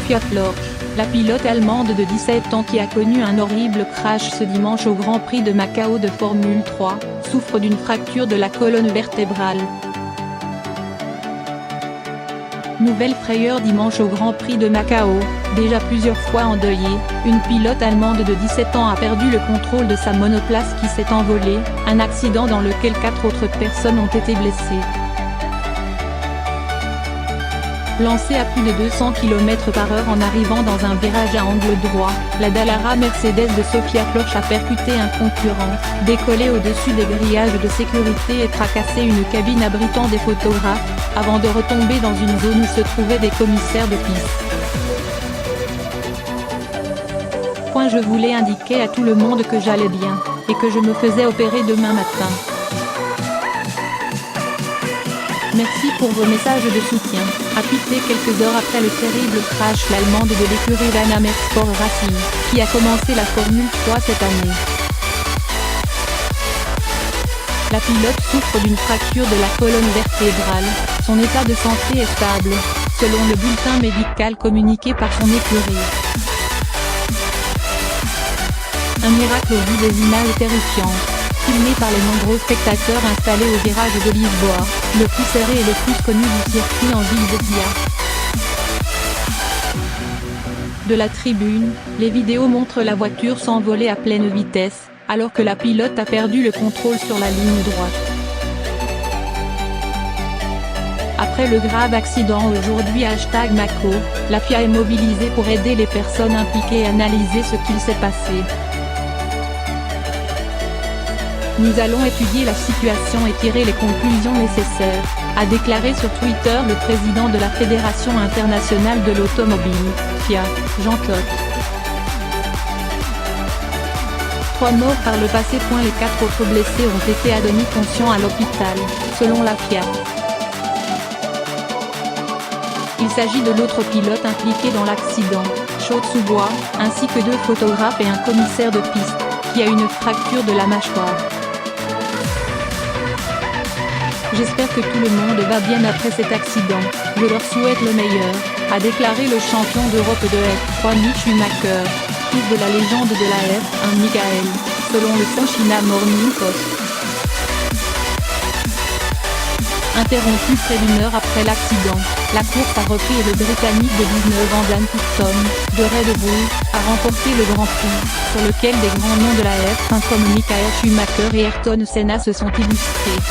Sophia Flörsch, la pilote allemande de 17 ans qui a connu un horrible crash ce dimanche au Grand Prix de Macao de Formule 3, souffre d'une fracture de la colonne vertébrale. Nouvelle frayeur dimanche au Grand Prix de Macao, déjà plusieurs fois endeuillée, une pilote allemande de 17 ans a perdu le contrôle de sa monoplace qui s'est envolée, un accident dans lequel 4 autres personnes ont été blessées. Lancée à plus de 200 km/h en arrivant dans un virage à angle droit, la Dallara Mercedes de Sophia Flörsch a percuté un concurrent, décollé au-dessus des grillages de sécurité et tracassé une cabine abritant des photographes, avant de retomber dans une zone où se trouvaient des commissaires de piste. Je voulais indiquer à tout le monde que j'allais bien, et que je me faisais opérer demain matin. Merci pour vos messages de soutien, a tweeté quelques heures après le terrible crash l'Allemande de l'écurie Dana Sport Racing, qui a commencé la Formule 3 cette année. La pilote souffre d'une fracture de la colonne vertébrale, son état de santé est stable, selon le bulletin médical communiqué par son écurie. Un miracle au vu des images terrifiantes, filmées par les nombreux spectateurs installés au virage de Lisboa, le plus serré et le plus connu du circuit en ville de Pia. De la tribune, les vidéos montrent la voiture s'envoler à pleine vitesse, alors que la pilote a perdu le contrôle sur la ligne droite. Après le grave accident aujourd'hui #Macao, la FIA est mobilisée pour aider les personnes impliquées et analyser ce qu'il s'est passé. Nous allons étudier la situation et tirer les conclusions nécessaires, a déclaré sur Twitter le président de la Fédération internationale de l'automobile, FIA, Jean Todt. 3 morts par le passé. Les 4 autres blessés ont été à demi conscients à l'hôpital, selon la FIA. Il s'agit de l'autre pilote impliqué dans l'accident, Cho Tsubois, ainsi que 2 photographes et un commissaire de piste, qui a une fracture de la mâchoire. J'espère que tout le monde va bien après cet accident, je leur souhaite le meilleur, a déclaré le champion d'Europe de F3 Mick Schumacher, fils de la légende de la F1 Michael, selon le China Morning Post. Interrompu près d'une heure après l'accident, la course a repris et le Britannique de 19 ans Dan Tipton, de Red Bull, a remporté le Grand Prix, sur lequel des grands noms de la F1 comme Michael Schumacher et Ayrton Senna se sont illustrés.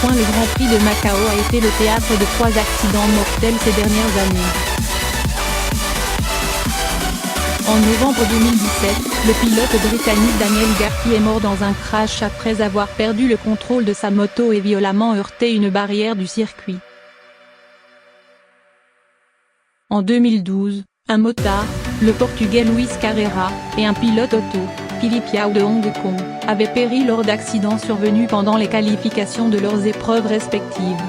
Le Grand Prix de Macao a été le théâtre de 3 accidents mortels ces dernières années. En novembre 2017, le pilote britannique Daniel Garty est mort dans un crash après avoir perdu le contrôle de sa moto et violemment heurté une barrière du circuit. En 2012, un motard, le Portugais Luis Carreira, et un pilote auto, Philippe Yao de Hong Kong, avaient péri lors d'accidents survenus pendant les qualifications de leurs épreuves respectives.